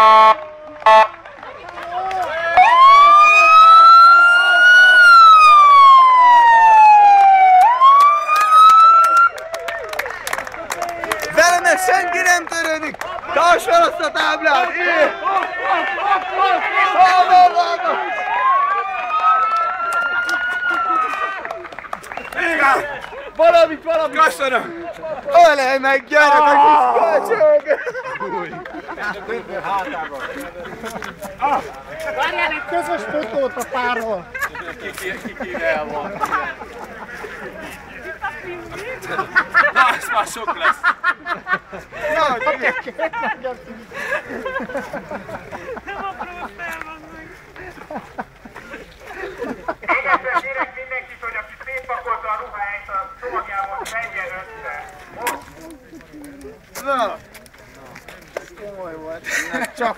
Velem senki nem törődik! Tarts fel azt a táblát! Valamit! Köszönöm! Ölej meg, gyere meg kis köcsög! Várjál egy közös fotót a párról! Ki kéne el van? Na, ez már sok lesz! Nem apróztál, Kérek mindenkit, hogy aki szétpakolta a ruháit a csomagjából, menjen össze. Most! Na! komoly volt. Csak